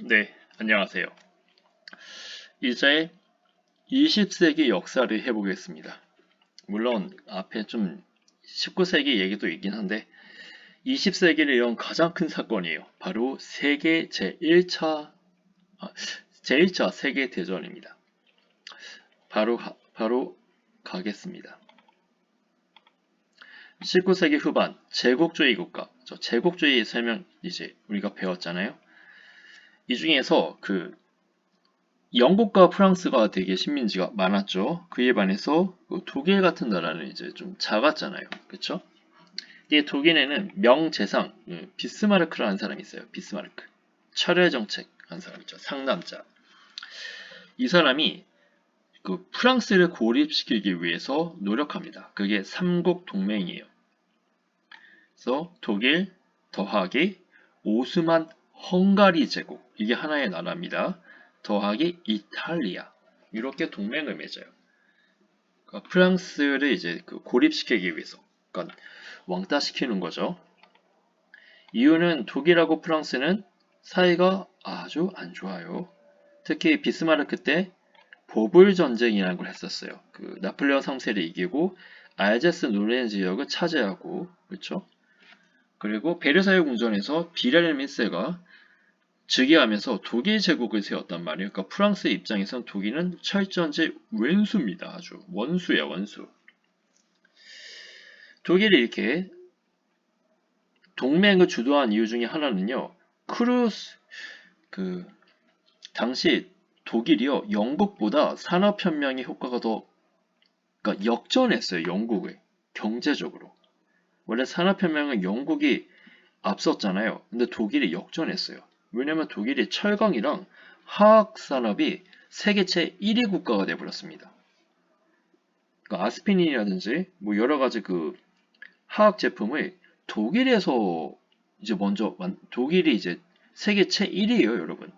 네, 안녕하세요. 이제 20세기 역사를 해보겠습니다. 물론 앞에 좀 19세기 얘기도 있긴 한데 20세기를 연 가장 큰 사건이에요. 바로 세계 제1차 세계대전입니다. 바로 가겠습니다. 19세기 후반 제국주의 국가, 제국주의 설명 이제 우리가 배웠잖아요. 이 중에서 영국과 프랑스가 되게 식민지가 많았죠. 그에 반해서 독일 같은 나라는 이제 좀 작았잖아요. 그쵸? 이게 독일에는 명재상, 비스마르크라는 사람이 있어요. 비스마르크. 철회 정책 한 사람 있죠. 상남자. 이 사람이 프랑스를 고립시키기 위해서 노력합니다. 그게 삼국 동맹이에요. 그래서 독일 더하기 오스만 헝가리 제국, 이게 하나의 나라입니다. 더하기 이탈리아, 이렇게 동맹을 맺어요. 그러니까 프랑스를 이제 고립시키기 위해서, 그러니까 왕따시키는 거죠. 이유는 독일하고 프랑스는 사이가 아주 안 좋아요. 특히 비스마르크 때 보불 전쟁이라는 걸 했었어요. 나폴레옹 3세를 이기고 알제스 노르웨이 지역을 차지하고, 그렇죠? 그리고 베르사유 궁전에서 비렐름 1세가 즉위하면서 독일 제국을 세웠단 말이에요. 그러니까 프랑스의 입장에선 독일은 철저히 왼수입니다. 아주 원수야, 원수. 독일이 이렇게 동맹을 주도한 이유 중에 하나는요. 그 당시 독일이요, 영국보다 산업혁명의 효과가 더, 그러니까 역전했어요. 영국을 경제적으로. 원래 산업혁명은 영국이 앞섰잖아요. 근데 독일이 역전했어요. 왜냐면 독일이 철강이랑 화학 산업이 세계 제 1위 국가가 되어버렸습니다. 그러니까 아스피린이라든지 뭐 여러 가지 화학 제품을 독일에서 이제 독일이 이제 세계 제 1위예요, 여러분.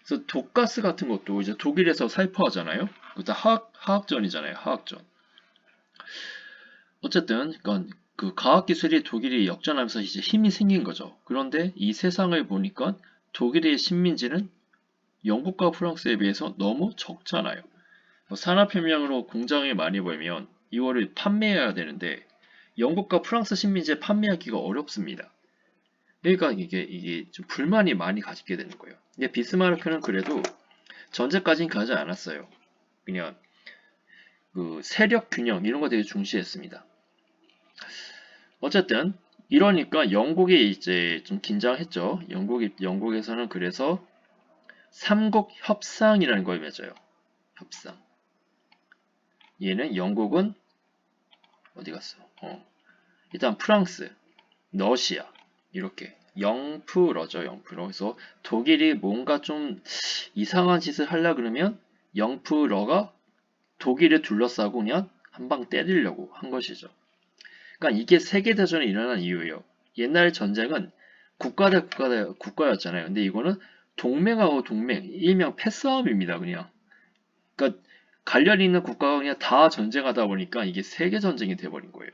그래서 독가스 같은 것도 이제 독일에서 살포하잖아요. 그다 화학전이잖아요, 화학전. 어쨌든, 그러니까 과학기술이 독일이 역전하면서 이제 힘이 생긴 거죠. 그런데 이 세상을 보니까 독일의 식민지는 영국과 프랑스에 비해서 너무 적잖아요. 산업혁명으로 공장을 많이 벌면 이거를 판매해야 되는데 영국과 프랑스 식민지에 판매하기가 어렵습니다. 그러니까 이게 좀 불만이 많이 가지게 되는 거예요. 근데 비스마르크는 그래도 전제까지는 가지 않았어요. 그냥 세력 균형 이런 거 되게 중시했습니다. 어쨌든 이러니까 영국이 이제 좀 긴장했죠. 영국에서는 그래서 삼국 협상이라는 걸 맺어요. 협상. 얘는 영국은 어디 갔어? 일단 프랑스, 러시아 이렇게 영프러죠, 영프러. 그래서 독일이 뭔가 좀 이상한 짓을 하려 그러면 영프러가 독일을 둘러싸고 그냥 한 방 때리려고 한 것이죠. 그러니까 이게 세계대전이 일어난 이유예요. 옛날 전쟁은 국가 대 국가였잖아요. 근데 이거는 동맹하고 동맹, 일명 패싸움입니다, 그냥. 그러니까 관련 있는 국가가 그냥 다 전쟁하다 보니까 이게 세계전쟁이 돼버린 거예요.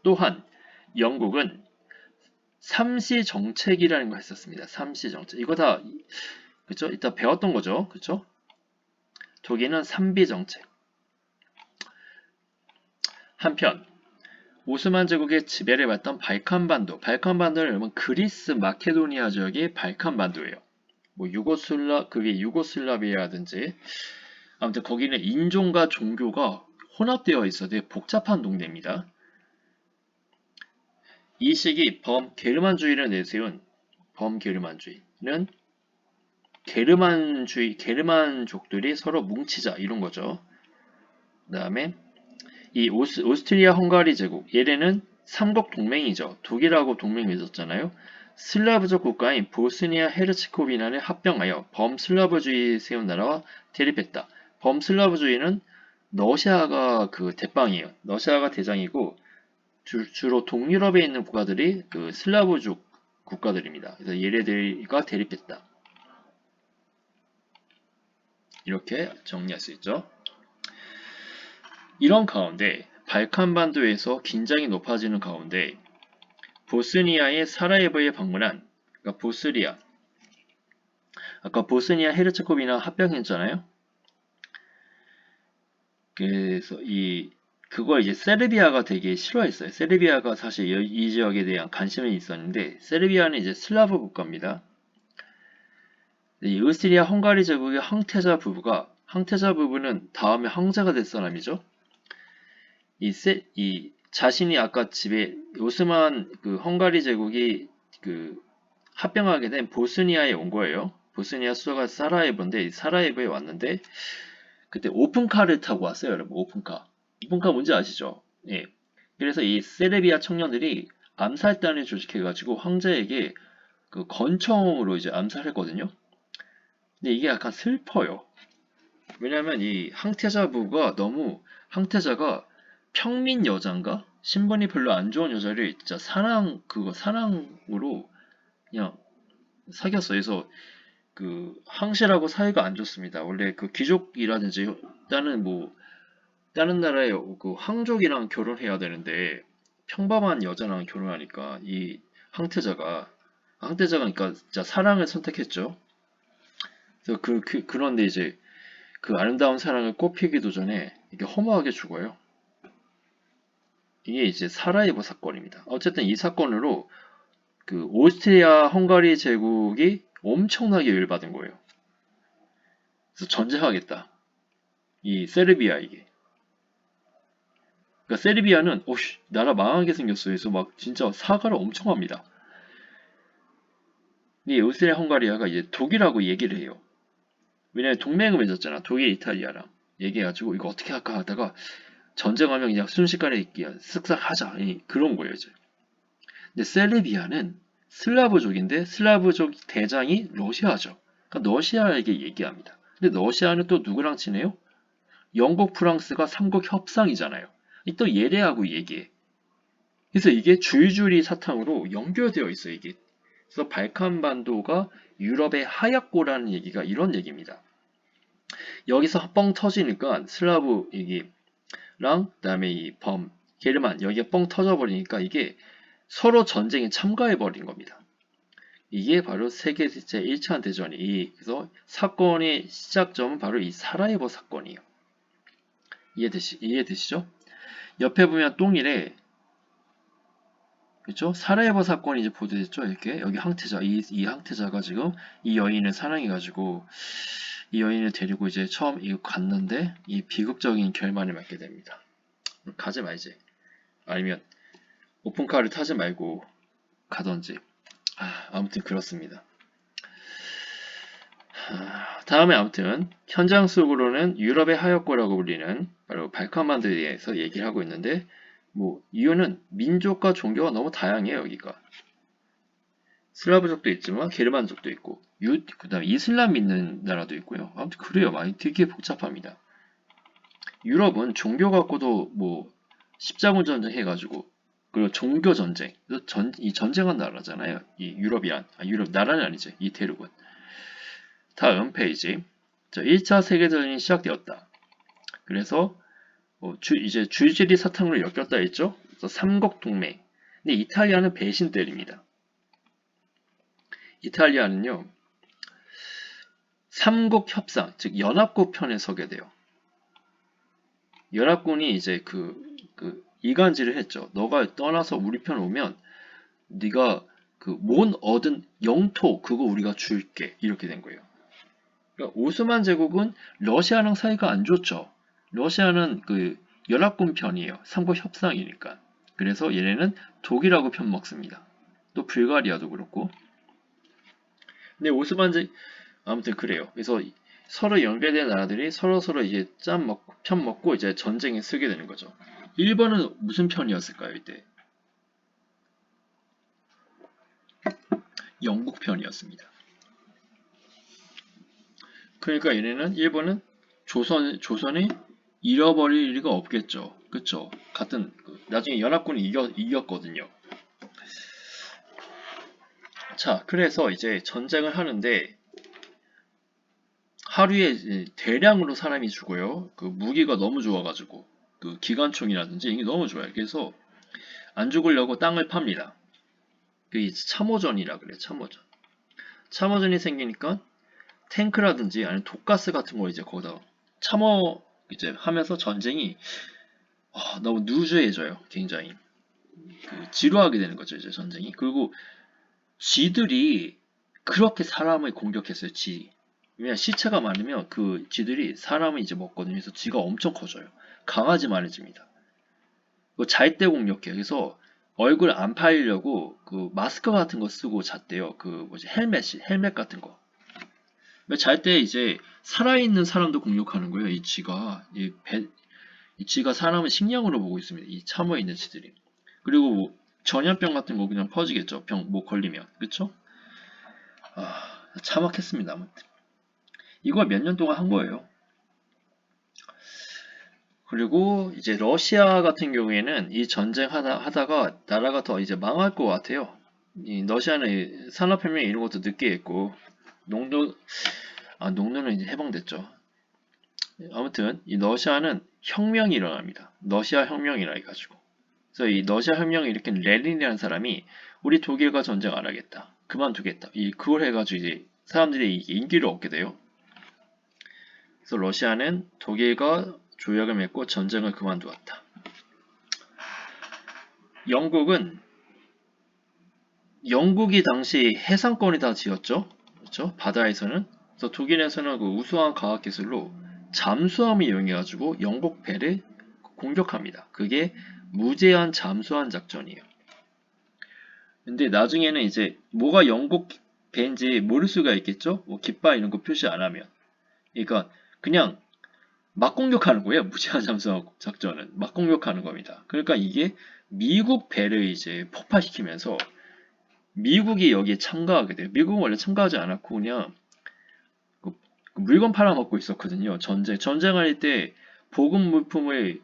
또한 영국은 삼시 정책이라는 걸 했었습니다. 삼시 정책. 이거 다 그쵸? 이따 배웠던 거죠. 그쵸? 독일은 삼비 정책. 한편 오스만 제국의 지배를 받던 발칸반도. 발칸반도는 여러분 그리스 마케도니아 지역이 발칸반도예요. 뭐 그게 유고슬라비아라든지 아무튼 거기는 인종과 종교가 혼합되어 있어 되게 복잡한 동네입니다. 이 시기 범게르만주의를 내세운 범게르만주의는 게르만족들이 서로 뭉치자 이런 거죠. 그 다음에 이 오스트리아 헝가리 제국, 얘네는 삼국 동맹이죠. 독일하고 동맹 맺었잖아요. 슬라브족 국가인 보스니아 헤르츠코비나를 합병하여 범슬라브주의 세운 나라와 대립했다. 범슬라브주의는 러시아가 대빵이에요. 러시아가 대장이고 주로 동유럽에 있는 국가들이 슬라브족 국가들입니다. 그래서 얘네들과 대립했다. 이렇게 정리할 수 있죠. 이런 가운데 발칸반도에서 긴장이 높아지는 가운데 보스니아의 사라예보에 방문한, 그러니까 아까 보스니아 헤르체고비나 합병했잖아요. 그래서 그걸 이제 세르비아가 되게 싫어했어요. 세르비아가 사실 이 지역에 대한 관심이 있었는데, 세르비아는 이제 슬라브 국가입니다. 이 오스트리아 헝가리 제국의 황태자 부부는 다음에 황제가 될 사람이죠. 이 자신이 아까 집에 오스만 그 헝가리 제국이 그 합병하게 된 보스니아에 온 거예요. 보스니아 수도가 사라예보인데 사라예보에 왔는데 그때 오픈카를 타고 왔어요, 여러분. 오픈카. 오픈카 뭔지 아시죠? 예. 그래서 이 세르비아 청년들이 암살단을 조직해가지고 황제에게 그 건총으로 이제 암살했거든요. 근데 이게 약간 슬퍼요. 왜냐면 이 황태자가 평민 여잔가? 신분이 별로 안 좋은 여자를 진짜 사랑으로 그냥 사귀었어요. 그래서 그 황실하고 사이가 안 좋습니다. 원래 그 귀족이라든지 다른 나라의 그 황족이랑 결혼해야 되는데 평범한 여자랑 결혼하니까 이 황태자가 그러니까 진짜 사랑을 선택했죠. 그래서 그런데 이제 그 아름다운 사랑을 꽃피기도 전에 이게 허무하게 죽어요. 이게 이제 사라예보 사건입니다. 어쨌든 이 사건으로 그 오스트리아 헝가리 제국이 엄청나게 열받은 거예요. 그래서 전쟁하겠다. 이 세르비아 이게. 그러니까 세르비아는 오씨 나라 망하게 생겼어요. 그래서 막 진짜 사과를 엄청 합니다. 이 오스트리아 헝가리아가 이제 독일하고 얘기를 해요. 왜냐면 동맹을 맺었잖아. 독일 이탈리아랑 얘기해가지고 이거 어떻게 할까 하다가 전쟁하면 그냥 순식간에 쓱싹 하자 그런 거예요 이제. 근데 세르비아는 슬라브족인데 슬라브족 대장이 러시아죠. 그러니까 러시아에게 얘기합니다. 근데 러시아는 또 누구랑 친해요? 영국, 프랑스가 삼국 협상이잖아요. 또 얘네하고 얘기해. 그래서 이게 줄줄이 사탕으로 연결되어 있어요, 이게. 그래서 발칸반도가 유럽의 하얗고라는 얘기가 이런 얘기입니다. 여기서 뻥 터지니까 슬라브 얘기랑 그다음에 게르만 여기가 뻥 터져버리니까 이게 서로 전쟁에 참가해버린 겁니다. 이게 바로 세계 제1차 대전이 그래서 사건의 시작점은 바로 이 사라예보 사건이에요. 이해되시죠? 옆에 보면 동일에 그렇죠? 사라예보 사건이 이제 보도됐죠. 이렇게 여기 이 황태자가 지금 이 여인을 사랑해가지고 이 여인을 데리고 이제 처음 이거 갔는데 이 비극적인 결말을 맞게 됩니다. 가지 말지. 아니면 오픈카를 타지 말고 가던지. 아무튼 그렇습니다. 다음에 아무튼 현장 속으로는 유럽의 하얗고라고 불리는 바로 발칸반도에 대해서 얘기를 하고 있는데 이유는 민족과 종교가 너무 다양해요 여기가. 슬라브족도 있지만 게르만족도 있고 그다음에 이슬람 믿는 나라도 있고요. 아무튼 그래요. 많이 되게 복잡합니다. 유럽은 종교 갖고도 십자군 전쟁 해가지고 그리고 종교 전쟁 이 전쟁한 나라잖아요. 이 유럽 나라는 아니지 이 대륙은. 다음 페이지. 자, 1차 세계대전이 시작되었다. 그래서 이제 줄줄이 사탕으로 엮였다 했죠. 그래서 삼국 동맹. 근데 이탈리아는 배신 때립니다. 이탈리아는요. 삼국 협상, 즉 연합국 편에 서게 돼요. 연합군이 이제 이간질을 했죠. 너가 떠나서 우리 편 오면 네가 못 얻은 영토 그거 우리가 줄게 이렇게 된 거예요. 그러니까 오스만 제국은 러시아랑 사이가 안 좋죠. 러시아는 연합군 편이에요. 삼국 협상이니까. 그래서 얘네는 독일하고 편 먹습니다. 또 불가리아도 그렇고. 근데 아무튼 그래요. 그래서 서로 연결된 나라들이 서로 이제 편 먹고 이제 전쟁에 쓰게 되는 거죠. 일본은 무슨 편이었을까요, 이때? 영국 편이었습니다. 그러니까 일본은 조선이 잃어버릴 리가 없겠죠. 그쵸? 나중에 연합군이 이겼거든요. 자, 그래서 이제 전쟁을 하는데 하루에 대량으로 사람이 죽어요. 무기가 너무 좋아가지고 기관총이라든지 이게 너무 좋아요. 그래서 안 죽으려고 땅을 팝니다. 참호전이라 그래, 참호전. 참호전이 생기니까 탱크라든지 아니면 독가스 같은 거 이제 거기다 참어 이제 하면서 전쟁이 너무 누주해져요. 굉장히 지루하게 되는 거죠, 이제 전쟁이. 그리고 쥐들이 그렇게 사람을 공격했어요, 쥐. 왜냐 시체가 많으면 그 쥐들이 사람을 이제 먹거든요. 그래서 쥐가 엄청 커져요. 강아지만 해집니다. 잘 때 공격해요. 그래서 얼굴 안 파이려고 그 마스크 같은 거 쓰고 잤대요. 그 뭐지 헬멧 같은 거. 잘 때 이제 살아있는 사람도 공격하는 거예요. 이 쥐가 이 쥐가 사람을 식량으로 보고 있습니다. 이 참어에 있는 쥐들이. 그리고 뭐 전염병 같은 거 그냥 퍼지겠죠. 병 뭐 걸리면 그쵸? 참악했습니다. 아무튼 이걸 몇 년 동안 한 거예요. 그리고 이제 러시아 같은 경우에는 이 전쟁 하다가 나라가 더 이제 망할 것 같아요. 이 러시아는 산업혁명 이런 것도 늦게 했고 농도는 이제 해방됐죠. 아무튼 이 러시아는 혁명이 일어납니다. 러시아 혁명이라 해가지고. 그래서 이 러시아 혁명을 일으킨 레닌이라는 사람이 우리 독일과 전쟁 안 하겠다. 그만두겠다. 그걸 해가지고 이제 사람들이 인기를 얻게 돼요. 그래서 러시아는 독일과 조약을 맺고 전쟁을 그만두었다. 영국이 당시 해상권이 다 지었죠. 그렇죠? 바다에서는. 그래서 독일에서는 그 우수한 과학기술로 잠수함을 이용해가지고 영국 배를 공격합니다. 그게 무제한 잠수함 작전이에요. 근데 나중에는 이제 뭐가 영국 배인지 모를 수가 있겠죠? 뭐 깃발 이런 거 표시 안 하면. 그러니까 그냥 막 공격하는 거예요. 무제한 잠수함 작전은 막 공격하는 겁니다. 그러니까 이게 미국 배를 이제 폭파시키면서 미국이 여기에 참가하게 돼요. 미국은 원래 참가하지 않았고 그냥 그 물건 팔아먹고 있었거든요. 전쟁할 때 보급 물품을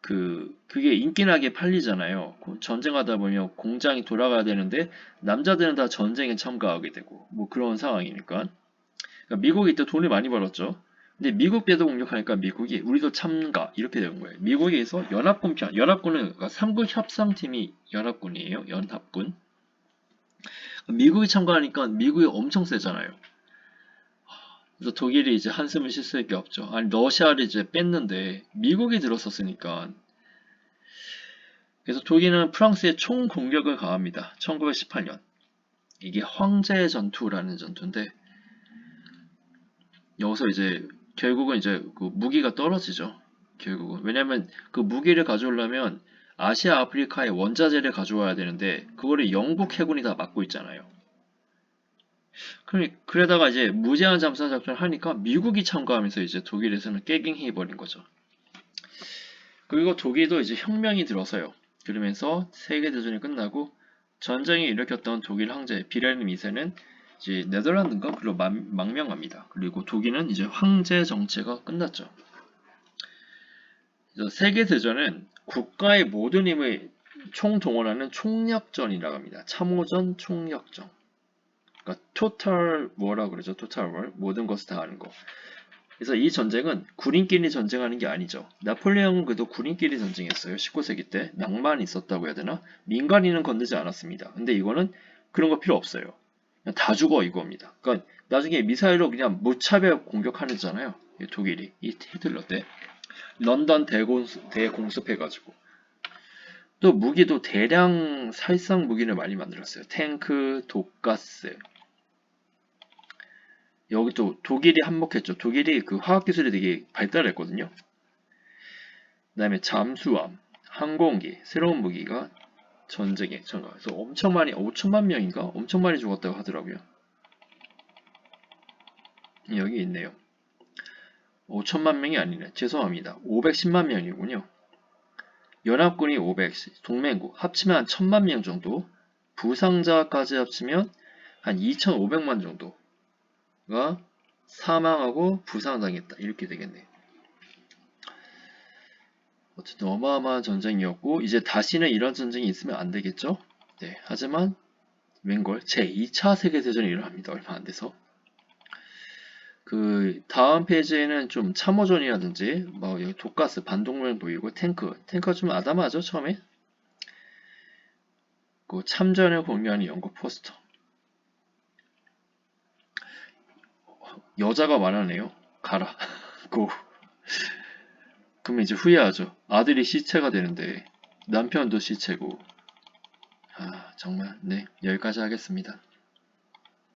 그게 인기나게 팔리잖아요. 전쟁하다 보면 공장이 돌아가야 되는데 남자들은 다 전쟁에 참가하게 되고 뭐 그런 상황이니까. 그러니까 미국이 이때 돈을 많이 벌었죠. 근데 미국 배도 공격하니까 미국이 우리도 참가 이렇게 된 거예요. 미국에서 연합군 편, 연합군은 그러니까 3국 협상팀이 연합군이에요. 연합군. 미국이 참가하니까 미국이 엄청 세잖아요. 그래서 독일이 이제 한숨을 쉴 수밖에 없죠. 아니 러시아를 이제 뺐는데 미국이 들어섰으니까. 그래서 독일은 프랑스에 총 공격을 가합니다. 1918년. 이게 황제의 전투라는 전투인데 여기서 이제 결국은 이제 그 무기가 떨어지죠. 결국은 왜냐면 그 무기를 가져오려면 아시아, 아프리카의 원자재를 가져와야 되는데 그거를 영국 해군이 다 막고 있잖아요. 그러다가 이제 무제한 잠수함 작전을 하니까 미국이 참가하면서 이제 독일에서는 깨갱해 버린 거죠. 그리고 독일도 이제 혁명이 들어서요. 그러면서 세계대전이 끝나고 전쟁이 일으켰던 독일 황제 비렐름 2세는 이제 네덜란드인가 그로 망명합니다. 그리고 독일은 이제 황제 정체가 끝났죠. 그래서 세계대전은 국가의 모든 힘을 총동원하는 총력전이라고 합니다. 참호전 총력전. 그러니까 토탈 워라고 그러죠. 토탈 워. 모든 것을 다 하는 거. 그래서 이 전쟁은 군인끼리 전쟁하는 게 아니죠. 나폴레옹은 그래도 군인끼리 전쟁했어요. 19세기 때 낭만이 있었다고 해야 되나? 민간인은 건드지 않았습니다. 근데 이거는 그런 거 필요 없어요. 그냥 다 죽어 이겁니다. 그러니까 나중에 미사일로 그냥 무차별 공격하잖아요. 독일이 이 히틀러 때 런던 대공습해가지고 또 무기도 대량 살상 무기를 많이 만들었어요. 탱크, 독가스. 여기 또 독일이 한몫했죠. 독일이 그 화학기술이 되게 발달했거든요. 그 다음에 잠수함, 항공기, 새로운 무기가 전쟁에 참가해서 엄청 많이, 5천만 명인가? 엄청 많이 죽었다고 하더라고요. 여기 있네요. 5천만 명이 아니네. 죄송합니다. 510만 명이군요. 연합군이 500, 동맹국 합치면 한 1000만 명 정도, 부상자까지 합치면 한 2500만 정도가 사망하고 부상당했다. 이렇게 되겠네. 어쨌든 어마어마한 전쟁이었고 이제 다시는 이런 전쟁이 있으면 안 되겠죠? 네, 하지만 웬걸 제2차 세계대전이 일어납니다. 얼마 안 돼서. 그 다음 페이지에는 좀 참호전이라든지 뭐 여기 독가스 반동맹 보이고 탱크가 좀 아담하죠 처음에. 그 참전을 공유하는 영국 포스터. 여자가 말하네요. 가라. 고. 그러면 이제 후회하죠. 아들이 시체가 되는데 남편도 시체고. 정말 네, 여기까지 하겠습니다.